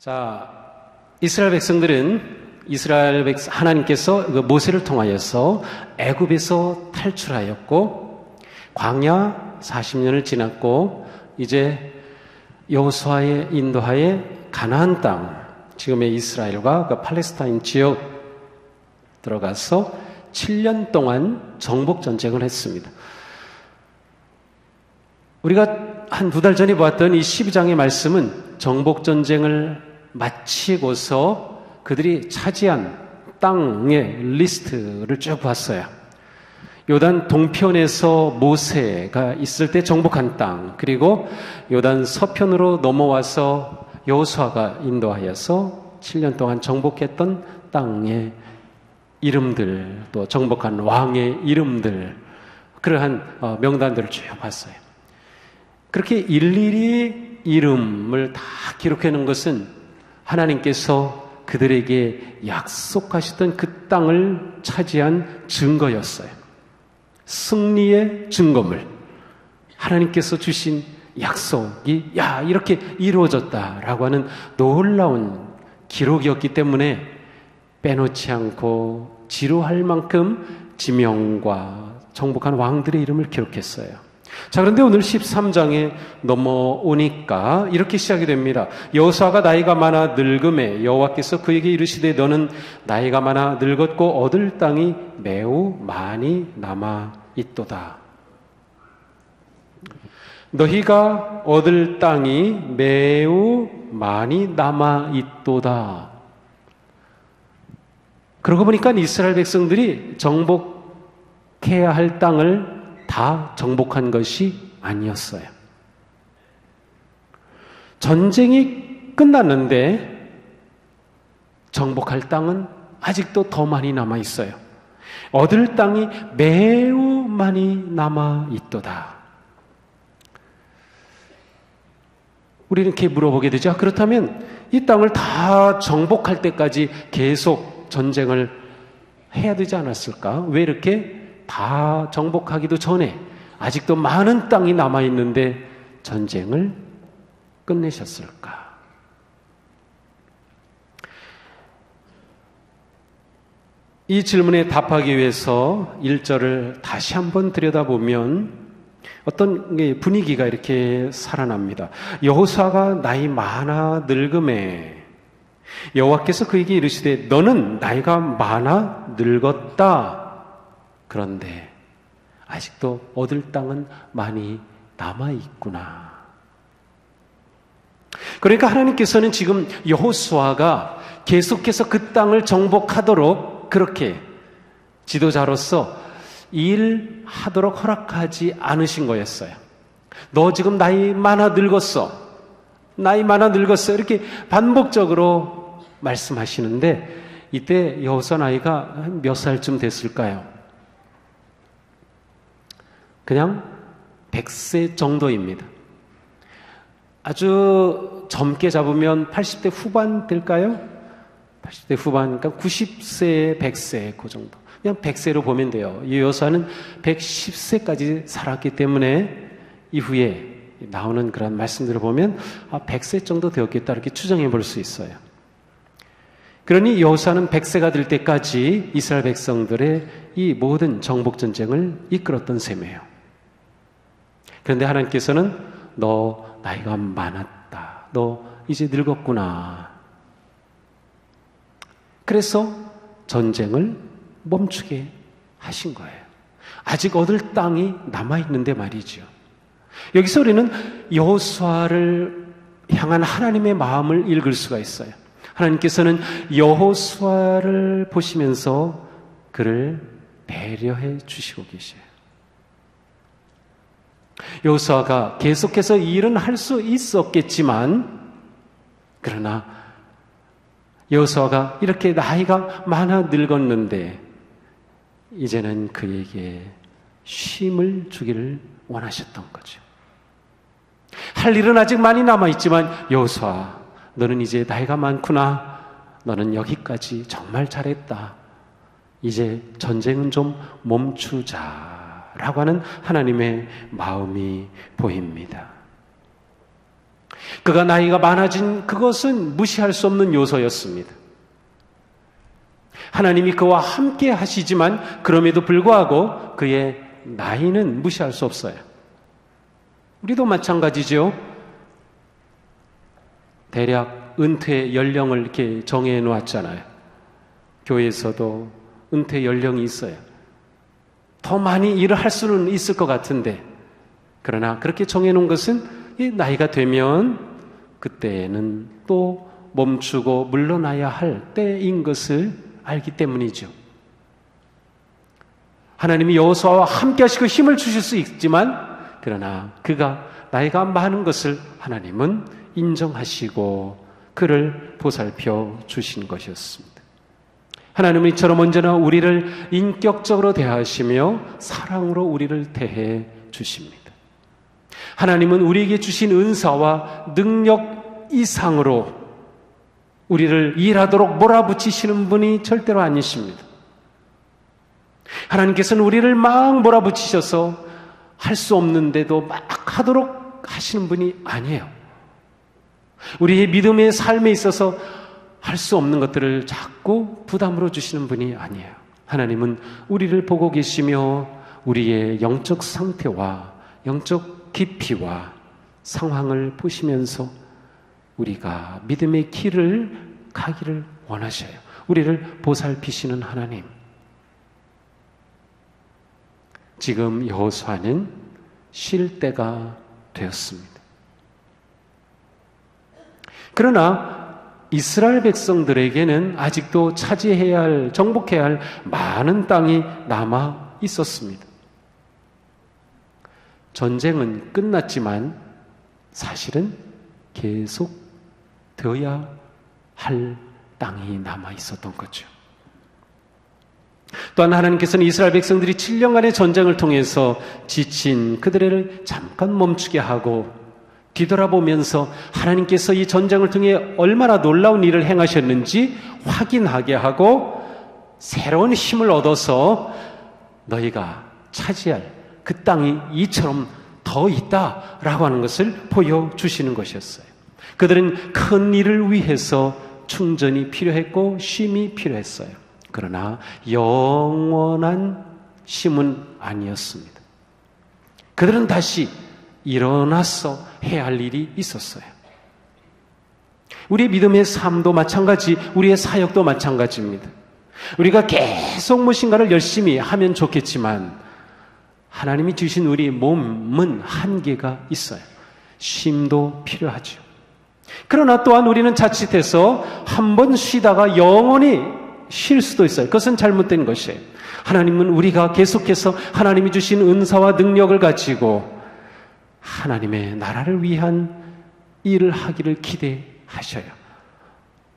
자, 하나님께서 모세를 통하여서 애굽에서 탈출하였고 광야 40년을 지났고 이제 여호수아의 인도하에 가나안 땅, 지금의 이스라엘과 그 팔레스타인 지역 들어가서 7년 동안 정복 전쟁을 했습니다. 우리가 한 2달 전에 보았던 이 12장의 말씀은 정복 전쟁을 마치고서 그들이 차지한 땅의 리스트를 쭉 봤어요. 요단 동편에서 모세가 있을 때 정복한 땅, 그리고 요단 서편으로 넘어와서 여호수아가 인도하여서 7년 동안 정복했던 땅의 이름들, 또 정복한 왕의 이름들, 그러한 명단들을 쭉 봤어요. 그렇게 일일이 이름을 다 기록해 놓은 것은 하나님께서 그들에게 약속하셨던 그 땅을 차지한 증거였어요. 승리의 증거물. 하나님께서 주신 약속이 이렇게 이루어졌다라고 하는 놀라운 기록이었기 때문에 빼놓지 않고 지루할 만큼 지명과 정복한 왕들의 이름을 기록했어요. 자, 그런데 오늘 13장에 넘어오니까 이렇게 시작이 됩니다. 여호수아가 나이가 많아 늙음에 여호와께서 그에게 이르시되 너는 나이가 많아 늙었고 얻을 땅이 매우 많이 남아 있도다. 너희가 얻을 땅이 매우 많이 남아 있도다. 그러고 보니까 이스라엘 백성들이 정복해야 할 땅을 다 정복한 것이 아니었어요. 전쟁이 끝났는데 정복할 땅은 아직도 더 많이 남아 있어요. 얻을 땅이 매우 많이 남아 있도다. 우리는 이렇게 물어보게 되죠. 그렇다면 이 땅을 다 정복할 때까지 계속 전쟁을 해야 되지 않았을까? 왜 이렇게 다 정복하기도 전에 아직도 많은 땅이 남아있는데 전쟁을 끝내셨을까? 이 질문에 답하기 위해서 1절을 다시 한번 들여다보면 어떤 분위기가 이렇게 살아납니다. 여호수아가 나이 많아 늙음에 여호와께서 그에게 이르시되 너는 나이가 많아 늙었다. 그런데 아직도 얻을 땅은 많이 남아있구나. 그러니까 하나님께서는 지금 여호수아가 계속해서 그 땅을 정복하도록 그렇게 지도자로서 일하도록 허락하지 않으신 거였어요. 너 지금 나이 많아 늙었어. 나이 많아 늙었어. 이렇게 반복적으로 말씀하시는데 이때 여호수아 나이가 몇 살쯤 됐을까요? 그냥 100세 정도입니다. 아주 젊게 잡으면 80대 후반 될까요? 80대 후반, 그러니까 90세, 100세 그 정도. 그냥 100세로 보면 돼요. 이 여호수아는 110세까지 살았기 때문에 이후에 나오는 그런 말씀들을 보면 100세 정도 되었겠다 이렇게 추정해 볼 수 있어요. 그러니 여호수아는 100세가 될 때까지 이스라엘 백성들의 이 모든 정복 전쟁을 이끌었던 셈이에요. 그런데 하나님께서는 너 나이가 많았다. 너 이제 늙었구나. 그래서 전쟁을 멈추게 하신 거예요. 아직 얻을 땅이 남아있는데 말이죠. 여기서 우리는 여호수아를 향한 하나님의 마음을 읽을 수가 있어요. 하나님께서는 여호수아를 보시면서 그를 배려해 주시고 계셔요. 여호수아가 계속해서 이 일은 할 수 있었겠지만 그러나 여호수아가 이렇게 나이가 많아 늙었는데 이제는 그에게 쉼을 주기를 원하셨던 거죠. 할 일은 아직 많이 남아있지만 여호수아 너는 이제 나이가 많구나. 너는 여기까지 정말 잘했다. 이제 전쟁은 좀 멈추자 라고 하는 하나님의 마음이 보입니다. 그가 나이가 많아진 그것은 무시할 수 없는 요소였습니다. 하나님이 그와 함께 하시지만 그럼에도 불구하고 그의 나이는 무시할 수 없어요. 우리도 마찬가지죠. 대략 은퇴 연령을 이렇게 정해 놓았잖아요. 교회에서도 은퇴 연령이 있어요. 더 많이 일을 할 수는 있을 것 같은데, 그러나 그렇게 정해 놓은 것은 이 나이가 되면 그때는 또 멈추고 물러나야 할 때인 것을 알기 때문이죠. 하나님이 여호수아와 함께 하시고 힘을 주실 수 있지만, 그러나 그가 나이가 많은 것을 하나님은 인정하시고 그를 보살펴 주신 것이었습니다. 하나님은 이처럼 언제나 우리를 인격적으로 대하시며 사랑으로 우리를 대해 주십니다. 하나님은 우리에게 주신 은사와 능력 이상으로 우리를 일하도록 몰아붙이시는 분이 절대로 아니십니다. 하나님께서는 우리를 막 몰아붙이셔서 할 수 없는데도 막 하도록 하시는 분이 아니에요. 우리의 믿음의 삶에 있어서 할 수 없는 것들을 자꾸 부담으로 주시는 분이 아니에요. 하나님은 우리를 보고 계시며 우리의 영적 상태와 영적 깊이와 상황을 보시면서 우리가 믿음의 길을 가기를 원하셔요. 우리를 보살피시는 하나님. 지금 여호수아는 쉴 때가 되었습니다. 그러나 이스라엘 백성들에게는 아직도 차지해야 할, 정복해야 할 많은 땅이 남아 있었습니다. 전쟁은 끝났지만 사실은 계속 되어야 할 땅이 남아 있었던 거죠. 또한 하나님께서는 이스라엘 백성들이 7년간의 전쟁을 통해서 지친 그들을 잠깐 멈추게 하고 뒤돌아보면서 하나님께서 이 전쟁을 통해 얼마나 놀라운 일을 행하셨는지 확인하게 하고 새로운 힘을 얻어서 너희가 차지할 그 땅이 이처럼 더 있다라고 하는 것을 보여주시는 것이었어요. 그들은 큰 일을 위해서 충전이 필요했고 쉼이 필요했어요. 그러나 영원한 쉼은 아니었습니다. 그들은 다시 일어나서 해야 할 일이 있었어요. 우리의 믿음의 삶도 마찬가지, 우리의 사역도 마찬가지입니다. 우리가 계속 무엇인가를 열심히 하면 좋겠지만 하나님이 주신 우리 몸은 한계가 있어요. 쉼도 필요하죠. 그러나 또한 우리는 자칫해서 한 번 쉬다가 영원히 쉴 수도 있어요. 그것은 잘못된 것이에요. 하나님은 우리가 계속해서 하나님이 주신 은사와 능력을 가지고 하나님의 나라를 위한 일을 하기를 기대하셔요.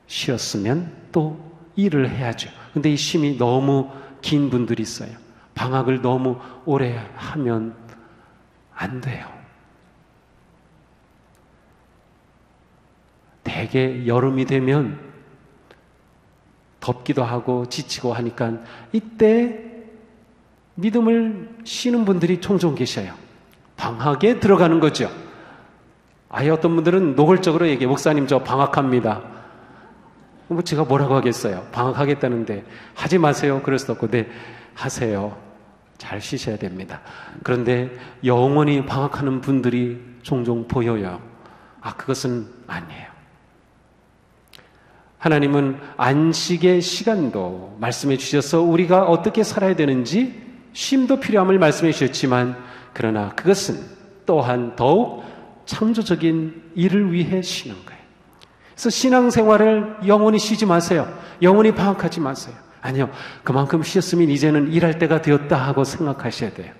쉬었으면 또 일을 해야죠. 근데 이 쉼이 너무 긴 분들이 있어요. 방학을 너무 오래 하면 안 돼요. 대개 여름이 되면 덥기도 하고 지치고 하니까 이때 믿음을 쉬는 분들이 종종 계셔요. 방학에 들어가는 거죠. 아예 어떤 분들은 노골적으로 얘기해. 목사님 저 방학합니다. 뭐 제가 뭐라고 하겠어요. 방학하겠다는데 하지 마세요. 그럴 수도 없고 네 하세요. 잘 쉬셔야 됩니다. 그런데 영원히 방학하는 분들이 종종 보여요. 그것은 아니에요. 하나님은 안식의 시간도 말씀해 주셔서 우리가 어떻게 살아야 되는지 쉼도 필요함을 말씀해 주셨지만 그러나 그것은 또한 더욱 창조적인 일을 위해 쉬는 거예요. 그래서 신앙생활을 영원히 쉬지 마세요. 영원히 방학하지 마세요. 아니요. 그만큼 쉬었으면 이제는 일할 때가 되었다 하고 생각하셔야 돼요.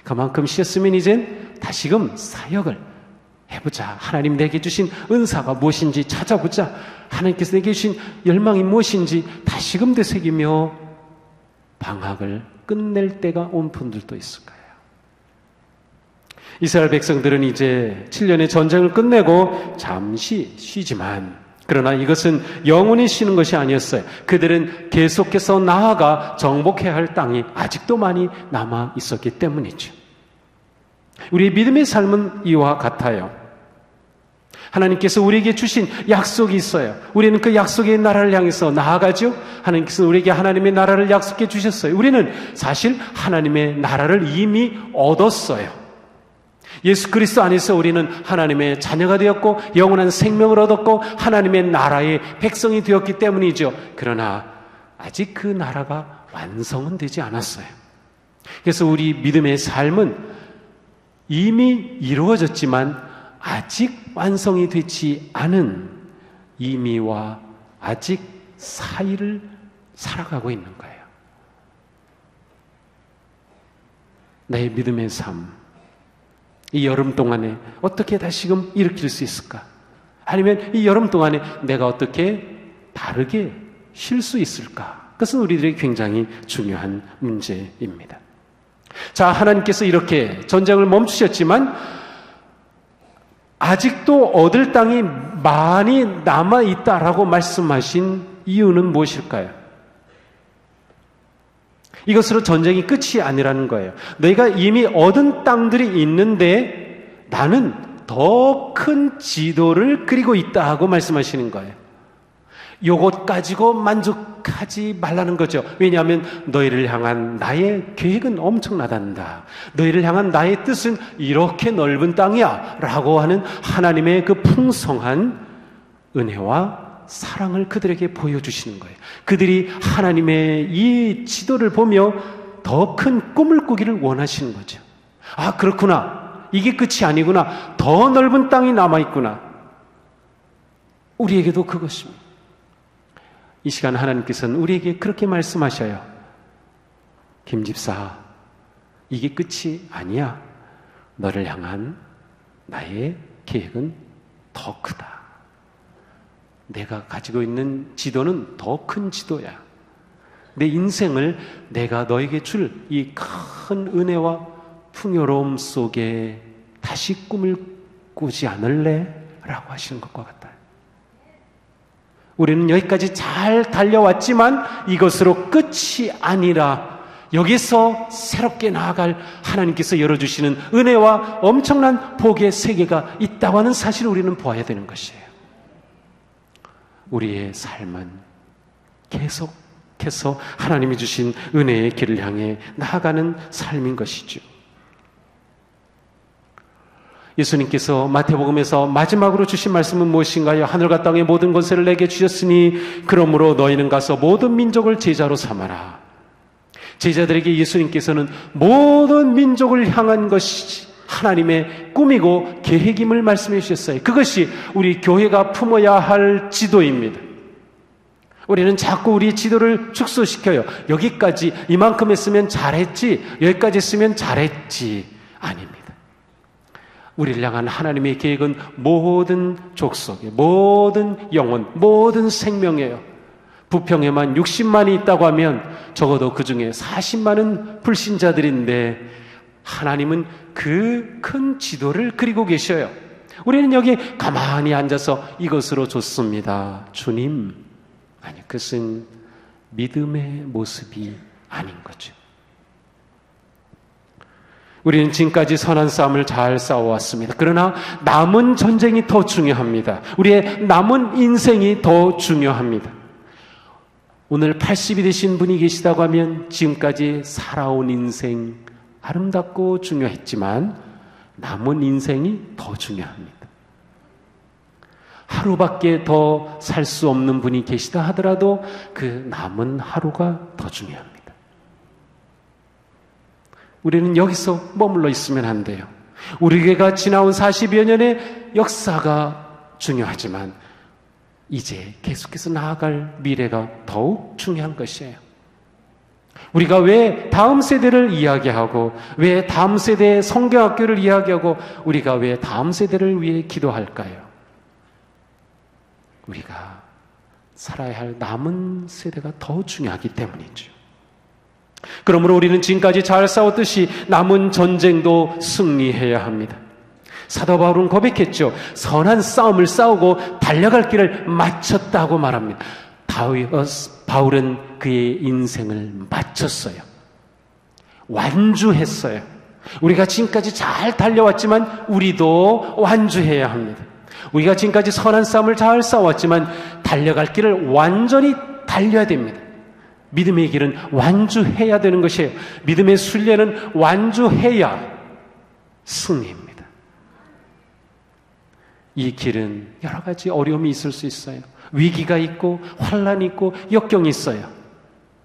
그만큼 쉬었으면 이젠 다시금 사역을 해보자. 하나님 내게 주신 은사가 무엇인지 찾아보자. 하나님께서 내게 주신 열망이 무엇인지 다시금 되새기며 방학을 끝낼 때가 온 분들도 있을 거예요. 이스라엘 백성들은 이제 7년의 전쟁을 끝내고 잠시 쉬지만 그러나 이것은 영원히 쉬는 것이 아니었어요. 그들은 계속해서 나아가 정복해야 할 땅이 아직도 많이 남아 있었기 때문이죠. 우리의 믿음의 삶은 이와 같아요. 하나님께서 우리에게 주신 약속이 있어요. 우리는 그 약속의 나라를 향해서 나아가죠. 하나님께서 우리에게 하나님의 나라를 약속해 주셨어요. 우리는 사실 하나님의 나라를 이미 얻었어요. 예수 그리스도 안에서 우리는 하나님의 자녀가 되었고 영원한 생명을 얻었고 하나님의 나라의 백성이 되었기 때문이죠. 그러나 아직 그 나라가 완성은 되지 않았어요. 그래서 우리 믿음의 삶은 이미 이루어졌지만 아직 완성이 되지 않은 이미와 아직 사이를 살아가고 있는 거예요. 나의 믿음의 삶, 이 여름 동안에 어떻게 다시금 일으킬 수 있을까? 아니면 이 여름 동안에 내가 어떻게 바르게 쉴 수 있을까? 그것은 우리들에게 굉장히 중요한 문제입니다. 자, 하나님께서 이렇게 전쟁을 멈추셨지만 아직도 얻을 땅이 많이 남아있다라고 말씀하신 이유는 무엇일까요? 이것으로 전쟁이 끝이 아니라는 거예요. 너희가 이미 얻은 땅들이 있는데 나는 더 큰 지도를 그리고 있다 하고 말씀하시는 거예요. 요것 가지고 만족하지 말라는 거죠. 왜냐하면 너희를 향한 나의 계획은 엄청나단다. 너희를 향한 나의 뜻은 이렇게 넓은 땅이야 라고 하는 하나님의 그 풍성한 은혜와 사랑을 그들에게 보여주시는 거예요. 그들이 하나님의 이 지도를 보며 더 큰 꿈을 꾸기를 원하시는 거죠. 아, 그렇구나. 이게 끝이 아니구나. 더 넓은 땅이 남아있구나. 우리에게도 그것입니다. 이 시간 하나님께서는 우리에게 그렇게 말씀하셔요. 김 집사, 이게 끝이 아니야. 너를 향한 나의 계획은 더 크다. 내가 가지고 있는 지도는 더 큰 지도야. 내 인생을 내가 너에게 줄 이 큰 은혜와 풍요로움 속에 다시 꿈을 꾸지 않을래? 라고 하시는 것과 같아요. 우리는 여기까지 잘 달려왔지만 이것으로 끝이 아니라 여기서 새롭게 나아갈 하나님께서 열어주시는 은혜와 엄청난 복의 세계가 있다고 하는 사실을 우리는 보아야 되는 것이에요. 우리의 삶은 계속해서 하나님이 주신 은혜의 길을 향해 나아가는 삶인 것이죠. 예수님께서 마태복음에서 마지막으로 주신 말씀은 무엇인가요? 하늘과 땅의 모든 권세를 내게 주셨으니 그러므로 너희는 가서 모든 민족을 제자로 삼아라. 제자들에게 예수님께서는 모든 민족을 향한 것이 하나님의 꿈이고 계획임을 말씀해 주셨어요. 그것이 우리 교회가 품어야 할 지도입니다. 우리는 자꾸 우리 지도를 축소시켜요. 여기까지 이만큼 했으면 잘했지, 여기까지 했으면 잘했지. 아닙니다. 우리를 향한 하나님의 계획은 모든 족속의 모든 영혼, 모든 생명이에요. 부평에만 60만이 있다고 하면 적어도 그 중에 40만은 불신자들인데 하나님은 그 큰 지도를 그리고 계셔요. 우리는 여기 가만히 앉아서 이것으로 좋습니다. 주님. 아니, 그것은 믿음의 모습이 아닌 거죠. 우리는 지금까지 선한 싸움을 잘 싸워왔습니다. 그러나 남은 전쟁이 더 중요합니다. 우리의 남은 인생이 더 중요합니다. 오늘 80이 되신 분이 계시다고 하면 지금까지 살아온 인생 아름답고 중요했지만 남은 인생이 더 중요합니다. 하루밖에 더 살 수 없는 분이 계시다 하더라도 그 남은 하루가 더 중요합니다. 우리는 여기서 머물러 있으면 안 돼요. 우리 교회가 지나온 40여 년의 역사가 중요하지만 이제 계속해서 나아갈 미래가 더욱 중요한 것이에요. 우리가 왜 다음 세대를 이야기하고 왜 다음 세대의 성경학교를 이야기하고 우리가 왜 다음 세대를 위해 기도할까요? 우리가 살아야 할 남은 세대가 더 중요하기 때문이죠. 그러므로 우리는 지금까지 잘 싸웠듯이 남은 전쟁도 승리해야 합니다. 사도 바울은 고백했죠. 선한 싸움을 싸우고 달려갈 길을 마쳤다고 말합니다. 바울은 그의 인생을 마쳤어요. 완주했어요. 우리가 지금까지 잘 달려왔지만 우리도 완주해야 합니다. 우리가 지금까지 선한 싸움을 잘 싸웠지만 달려갈 길을 완전히 달려야 됩니다. 믿음의 길은 완주해야 되는 것이에요. 믿음의 순례는 완주해야 승리입니다. 이 길은 여러 가지 어려움이 있을 수 있어요. 위기가 있고 환란이 있고 역경이 있어요.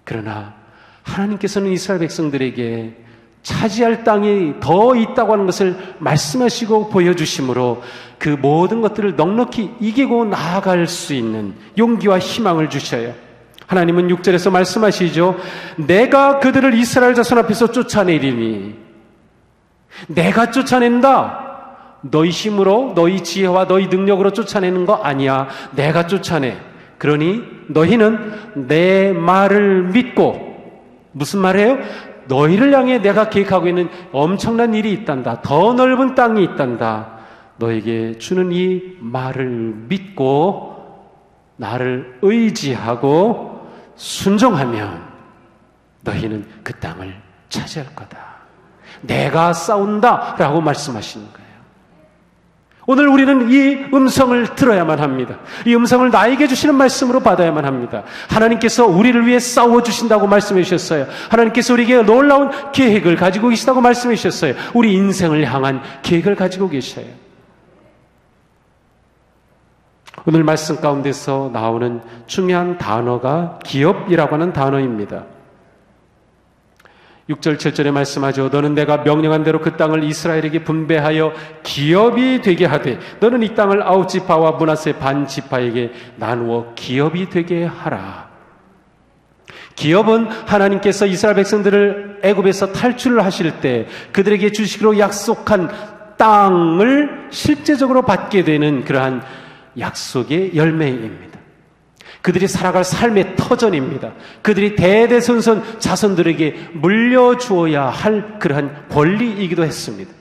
그러나 하나님께서는 이스라엘 백성들에게 차지할 땅이 더 있다고 하는 것을 말씀하시고 보여주심으로 그 모든 것들을 넉넉히 이기고 나아갈 수 있는 용기와 희망을 주셔요. 하나님은 6절에서 말씀하시죠. 내가 그들을 이스라엘 자손 앞에서 쫓아내리니, 내가 쫓아낸다. 너희 힘으로, 너희 지혜와 너희 능력으로 쫓아내는 거 아니야. 내가 쫓아내. 그러니 너희는 내 말을 믿고, 무슨 말이에요? 너희를 향해 내가 계획하고 있는 엄청난 일이 있단다. 더 넓은 땅이 있단다. 너에게 주는 이 말을 믿고 나를 의지하고 순종하면 너희는 그 땅을 차지할 거다. 내가 싸운다 라고 말씀하시는 거예요. 오늘 우리는 이 음성을 들어야만 합니다. 이 음성을 나에게 주시는 말씀으로 받아야만 합니다. 하나님께서 우리를 위해 싸워주신다고 말씀해 주셨어요. 하나님께서 우리에게 놀라운 계획을 가지고 계시다고 말씀해 주셨어요. 우리 인생을 향한 계획을 가지고 계셔요. 오늘 말씀 가운데서 나오는 중요한 단어가 기업이라고 하는 단어입니다. 6절 7절에 말씀하죠. 너는 내가 명령한 대로 그 땅을 이스라엘에게 분배하여 기업이 되게 하되 너는 이 땅을 아홉 지파와 므낫세 반 지파에게 나누어 기업이 되게 하라. 기업은 하나님께서 이스라엘 백성들을 애굽에서 탈출을 하실 때 그들에게 주시기로 약속한 땅을 실제적으로 받게 되는 그러한 약속의 열매입니다. 그들이 살아갈 삶의 터전입니다. 그들이 대대손손 자손들에게 물려주어야 할 그러한 권리이기도 했습니다.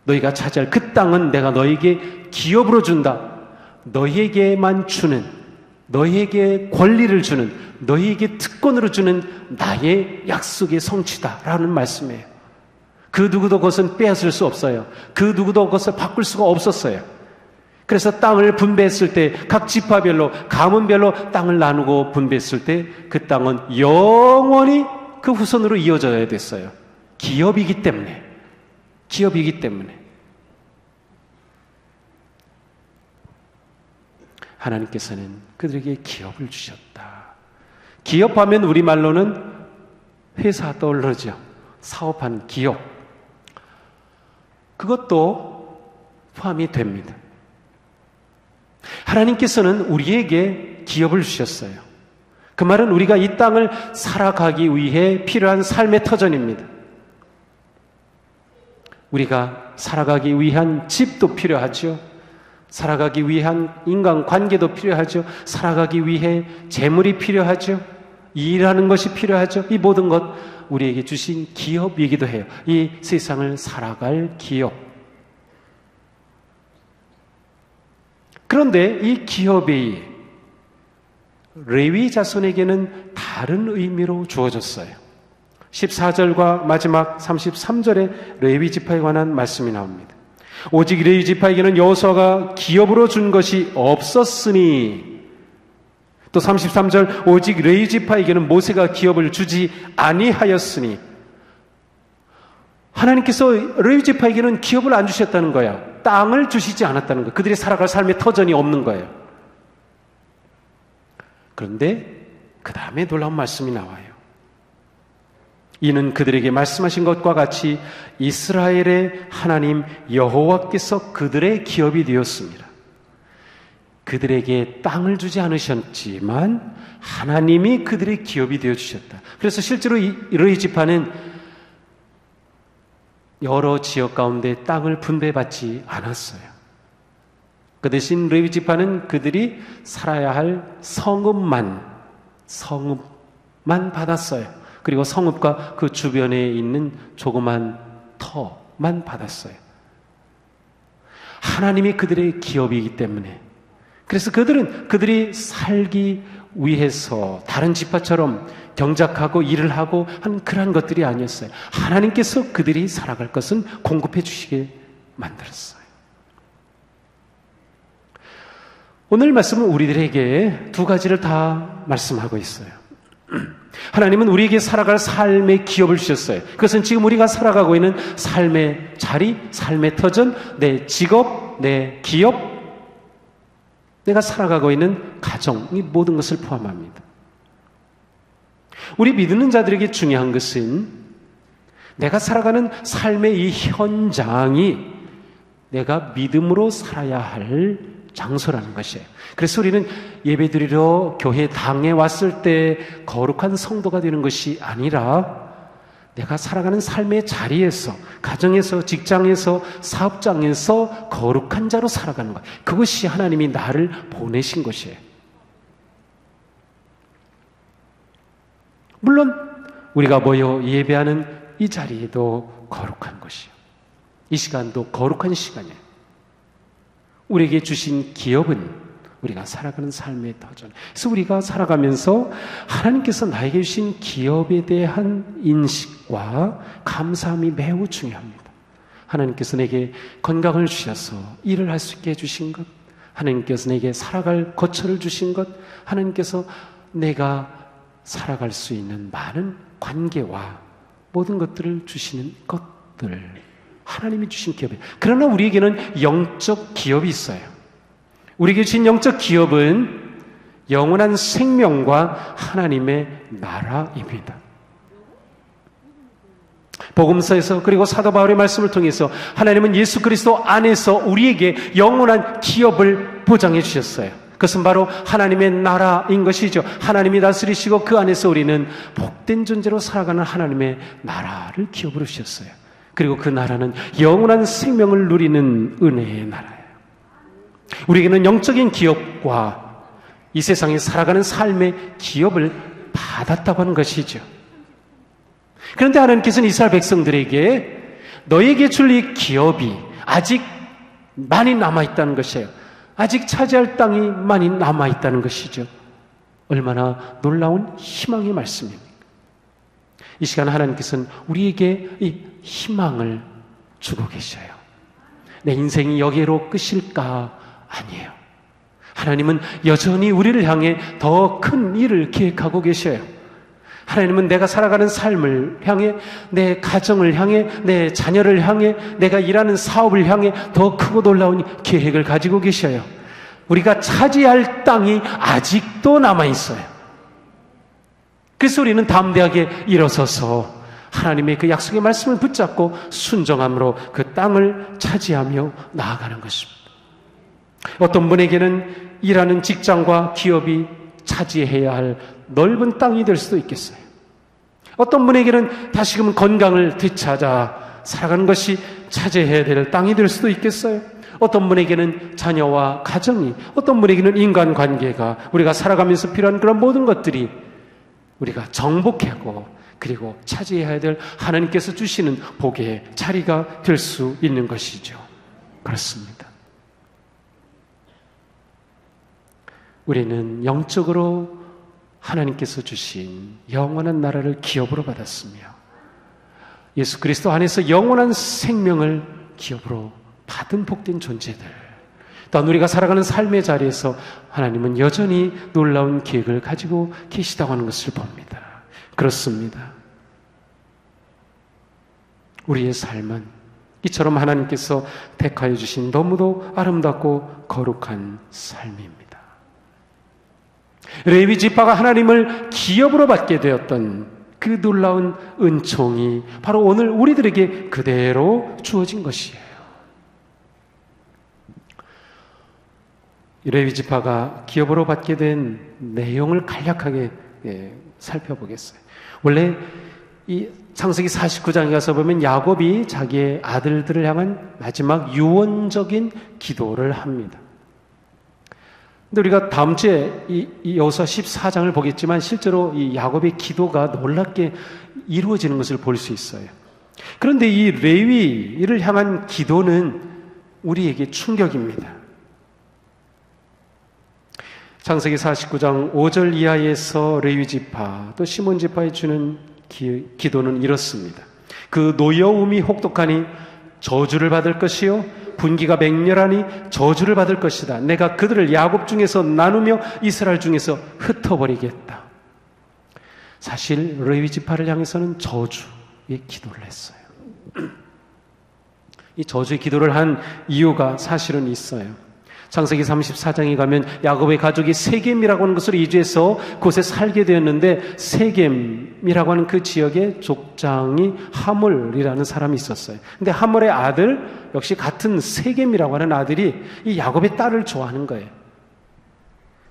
너희가 차지할 그 땅은 내가 너희에게 기업으로 준다. 너희에게만 주는, 너희에게 권리를 주는, 너희에게 특권으로 주는 나의 약속의 성취다라는 말씀이에요. 그 누구도 그것은 빼앗을 수 없어요. 그 누구도 그것을 바꿀 수가 없었어요. 그래서 땅을 분배했을 때 각 지파별로, 가문별로 땅을 나누고 분배했을 때 그 땅은 영원히 그 후손으로 이어져야 됐어요. 기업이기 때문에. 기업이기 때문에. 하나님께서는 그들에게 기업을 주셨다. 기업하면 우리말로는 회사 떠오르죠. 사업하는 기업. 그것도 포함이 됩니다. 하나님께서는 우리에게 기업을 주셨어요. 그 말은 우리가 이 땅을 살아가기 위해 필요한 삶의 터전입니다. 우리가 살아가기 위한 집도 필요하죠. 살아가기 위한 인간관계도 필요하죠. 살아가기 위해 재물이 필요하죠. 일하는 것이 필요하죠. 이 모든 것 우리에게 주신 기업이기도 해요. 이 세상을 살아갈 기업. 그런데 이 기업이 레위 자손에게는 다른 의미로 주어졌어요. 14절과 마지막 33절에 레위 지파에 관한 말씀이 나옵니다. 오직 레위 지파에게는 여호수아가 기업으로 준 것이 없었으니, 또 33절 오직 레위 지파에게는 모세가 기업을 주지 아니하였으니, 하나님께서 레위 지파에게는 기업을 안 주셨다는 거야. 땅을 주시지 않았다는 거예요. 그들이 살아갈 삶의 터전이 없는 거예요. 그런데 그 다음에 놀라운 말씀이 나와요. 이는 그들에게 말씀하신 것과 같이 이스라엘의 하나님 여호와께서 그들의 기업이 되었습니다. 그들에게 땅을 주지 않으셨지만 하나님이 그들의 기업이 되어주셨다. 그래서 실제로 이 레위 지파는 여러 지역 가운데 땅을 분배받지 않았어요. 그 대신 레위 지파는 그들이 살아야 할 성읍만 받았어요. 그리고 성읍과 그 주변에 있는 조그만 터만 받았어요. 하나님이 그들의 기업이기 때문에, 그래서 그들이 살기 위해서 다른 지파처럼 경작하고 일을 하고 한 그러한 것들이 아니었어요. 하나님께서 그들이 살아갈 것은 공급해 주시게 만들었어요. 오늘 말씀은 우리들에게 두 가지를 다 말씀하고 있어요. 하나님은 우리에게 살아갈 삶의 기업을 주셨어요. 그것은 지금 우리가 살아가고 있는 삶의 자리, 삶의 터전, 내 직업, 내 기업, 내가 살아가고 있는 가정, 이 모든 것을 포함합니다. 우리 믿는 자들에게 중요한 것은 내가 살아가는 삶의 이 현장이 내가 믿음으로 살아야 할 장소라는 것이에요. 그래서 우리는 예배드리러 교회 당에 왔을 때 거룩한 성도가 되는 것이 아니라 내가 살아가는 삶의 자리에서, 가정에서, 직장에서, 사업장에서 거룩한 자로 살아가는 것. 그것이 하나님이 나를 보내신 것이에요. 물론 우리가 모여 예배하는 이 자리에도 거룩한 것이에요. 이 시간도 거룩한 시간이에요. 우리에게 주신 기업은 우리가 살아가는 삶의 터전. 그래서 우리가 살아가면서 하나님께서 나에게 주신 기업에 대한 인식과 감사함이 매우 중요합니다. 하나님께서 내게 건강을 주셔서 일을 할 수 있게 해주신 것, 하나님께서 내게 살아갈 거처를 주신 것, 하나님께서 내가 살아갈 수 있는 많은 관계와 모든 것들을 주시는 것들, 하나님이 주신 기업이에요. 그러나 우리에게는 영적 기업이 있어요. 우리에게 주신 영적 기업은 영원한 생명과 하나님의 나라입니다. 복음서에서 그리고 사도 바울의 말씀을 통해서 하나님은 예수 그리스도 안에서 우리에게 영원한 기업을 보장해 주셨어요. 그것은 바로 하나님의 나라인 것이죠. 하나님이 다스리시고 그 안에서 우리는 복된 존재로 살아가는 하나님의 나라를 기업으로 주셨어요. 그리고 그 나라는 영원한 생명을 누리는 은혜의 나라예요. 우리에게는 영적인 기업과 이 세상에 살아가는 삶의 기업을 받았다고 하는 것이죠. 그런데 하나님께서는 이스라엘 백성들에게 너에게 줄 이 기업이 아직 많이 남아있다는 것이에요. 아직 차지할 땅이 많이 남아있다는 것이죠. 얼마나 놀라운 희망의 말씀입니까? 이 시간 하나님께서는 우리에게 이 희망을 주고 계셔요. 내 인생이 여기로 끝일까? 아니에요. 하나님은 여전히 우리를 향해 더 큰 일을 계획하고 계셔요. 하나님은 내가 살아가는 삶을 향해, 내 가정을 향해, 내 자녀를 향해, 내가 일하는 사업을 향해 더 크고 놀라운 계획을 가지고 계셔요. 우리가 차지할 땅이 아직도 남아있어요. 그래서 우리는 담대하게 일어서서 하나님의 그 약속의 말씀을 붙잡고 순종함으로 그 땅을 차지하며 나아가는 것입니다. 어떤 분에게는 일하는 직장과 기업이 차지해야 할 넓은 땅이 될 수도 있겠어요. 어떤 분에게는 다시금 건강을 되찾아 살아가는 것이 차지해야 될 땅이 될 수도 있겠어요. 어떤 분에게는 자녀와 가정이, 어떤 분에게는 인간관계가, 우리가 살아가면서 필요한 그런 모든 것들이 우리가 정복하고 그리고 차지해야 될 하나님께서 주시는 복의 자리가 될 수 있는 것이죠. 그렇습니다. 우리는 영적으로 하나님께서 주신 영원한 나라를 기업으로 받았으며 예수 그리스도 안에서 영원한 생명을 기업으로 받은 복된 존재들, 또한 우리가 살아가는 삶의 자리에서 하나님은 여전히 놀라운 계획을 가지고 계시다고 하는 것을 봅니다. 그렇습니다. 우리의 삶은 이처럼 하나님께서 택하여 주신 너무도 아름답고 거룩한 삶입니다. 레위 지파가 하나님을 기업으로 받게 되었던 그 놀라운 은총이 바로 오늘 우리들에게 그대로 주어진 것이에요. 레위 지파가 기업으로 받게 된 내용을 간략하게 살펴보겠어요. 원래 이 창세기 49장에 가서 보면 야곱이 자기의 아들들을 향한 마지막 유언적인 기도를 합니다. 근데 우리가 다음 주에 이 여호수아 14장을 보겠지만 실제로 이 야곱의 기도가 놀랍게 이루어지는 것을 볼 수 있어요. 그런데 이 레위를 향한 기도는 우리에게 충격입니다. 창세기 49장 5절 이하에서 레위 지파 또 시몬 지파에 주는 기도는 이렇습니다. 그 노여움이 혹독하니 저주를 받을 것이요 분기가 맹렬하니 저주를 받을 것이다. 내가 그들을 야곱 중에서 나누며 이스라엘 중에서 흩어버리겠다. 사실 레위 지파를 향해서는 저주의 기도를 했어요. 이 저주의 기도를 한 이유가 사실은 있어요. 창세기 34장에 가면 야곱의 가족이 세겜이라고 하는 것으로 이주해서 그곳에 살게 되었는데, 세겜이라고 하는 그 지역의 족장이 하물이라는 사람이 있었어요. 근데 하물의 아들, 역시 같은 세겜이라고 하는 아들이 이 야곱의 딸을 좋아하는 거예요.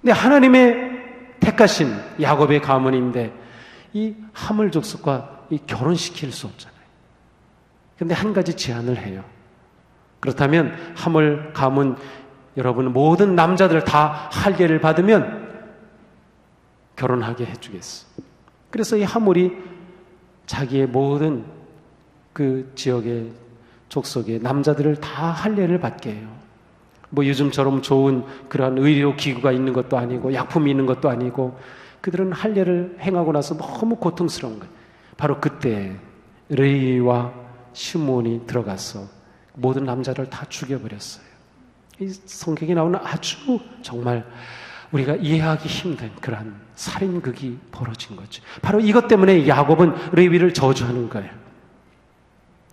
근데 하나님의 택하신 야곱의 가문인데 이 하물 족속과 결혼시킬 수 없잖아요. 근데 한 가지 제안을 해요. 그렇다면 하물 가문 여러분 모든 남자들 다 할례를 받으면 결혼하게 해주겠어. 그래서 이 하물이 자기의 모든 그 지역의 족속의 남자들을 다 할례를 받게 해요. 뭐 요즘처럼 좋은 그러한 의료 기구가 있는 것도 아니고 약품이 있는 것도 아니고, 그들은 할례를 행하고 나서 너무 고통스러운 거예요. 바로 그때 레위와 시므온이 들어가서 모든 남자를 다 죽여버렸어요. 이 성경에 나오는 아주 정말 우리가 이해하기 힘든 그러한 살인극이 벌어진 거죠. 바로 이것 때문에 야곱은 레위를 저주하는 거예요.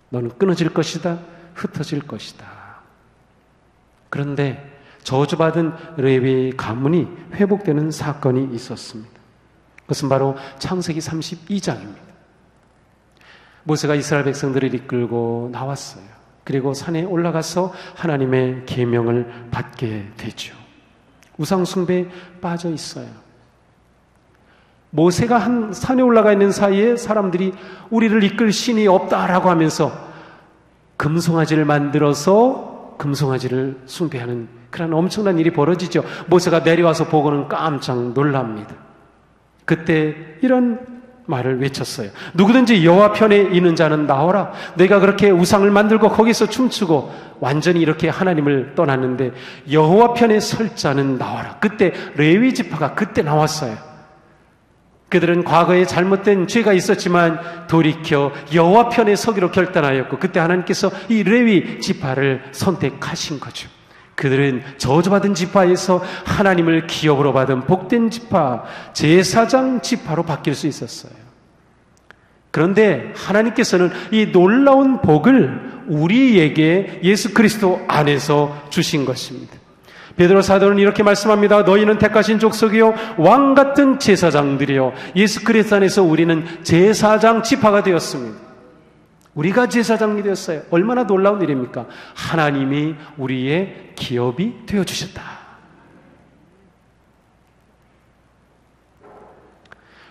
너는 끊어질 것이다, 흩어질 것이다. 그런데 저주받은 레위 가문이 회복되는 사건이 있었습니다. 그것은 바로 창세기 32장입니다. 모세가 이스라엘 백성들을 이끌고 나왔어요. 그리고 산에 올라가서 하나님의 계명을 받게 되죠. 우상 숭배에 빠져 있어요. 모세가 산에 올라가 있는 사이에 사람들이 우리를 이끌 신이 없다라고 하면서 금송아지를 만들어서 금송아지를 숭배하는 그런 엄청난 일이 벌어지죠. 모세가 내려와서 보고는 깜짝 놀랍니다. 그때 이런 말을 외쳤어요. 누구든지 여호와 편에 있는 자는 나오라. 내가 그렇게 우상을 만들고 거기서 춤추고 완전히 이렇게 하나님을 떠났는데 여호와 편에 설 자는 나와라. 그때 레위 지파가 그때 나왔어요. 그들은 과거에 잘못된 죄가 있었지만 돌이켜 여호와 편에 서기로 결단하였고, 그때 하나님께서 이 레위 지파를 선택하신 거죠. 그들은 저주받은 지파에서 하나님을 기업으로 받은 복된 지파, 제사장 지파로 바뀔 수 있었어요. 그런데 하나님께서는 이 놀라운 복을 우리에게 예수 그리스도 안에서 주신 것입니다. 베드로 사도는 이렇게 말씀합니다. 너희는 택하신 족속이요 왕같은 제사장들이요, 예수 그리스도 안에서 우리는 제사장 지파가 되었습니다. 우리가 제사장이 되었어요. 얼마나 놀라운 일입니까? 하나님이 우리의 기업이 되어주셨다.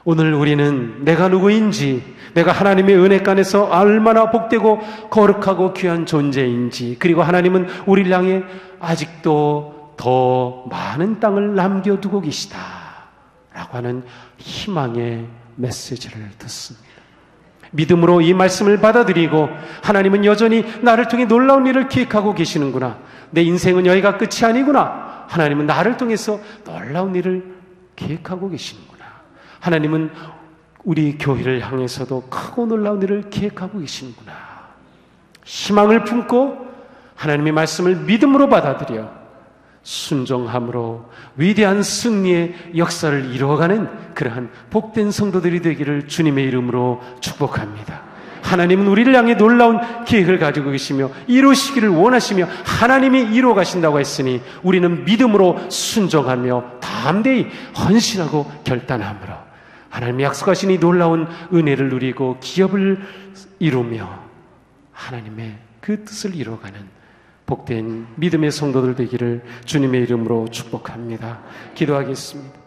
오늘 우리는 내가 누구인지, 내가 하나님의 은혜간에서 얼마나 복되고 거룩하고 귀한 존재인지, 그리고 하나님은 우리를 향해 아직도 더 많은 땅을 남겨두고 계시다 라고 하는 희망의 메시지를 듣습니다. 믿음으로 이 말씀을 받아들이고, 하나님은 여전히 나를 통해 놀라운 일을 기획하고 계시는구나, 내 인생은 여기가 끝이 아니구나, 하나님은 나를 통해서 놀라운 일을 기획하고 계시는구나, 하나님은 우리 교회를 향해서도 크고 놀라운 일을 기획하고 계시는구나, 희망을 품고 하나님의 말씀을 믿음으로 받아들여 순종함으로 위대한 승리의 역사를 이루어가는 그러한 복된 성도들이 되기를 주님의 이름으로 축복합니다. 하나님은 우리를 향해 놀라운 계획을 가지고 계시며 이루시기를 원하시며 하나님이 이루어 가신다고 했으니 우리는 믿음으로 순종하며 담대히 헌신하고 결단함으로 하나님이 약속하신 이 놀라운 은혜를 누리고 기업을 이루며 하나님의 그 뜻을 이루어가는 복된 믿음의 성도들 되기를 주님의 이름으로 축복합니다. 기도하겠습니다.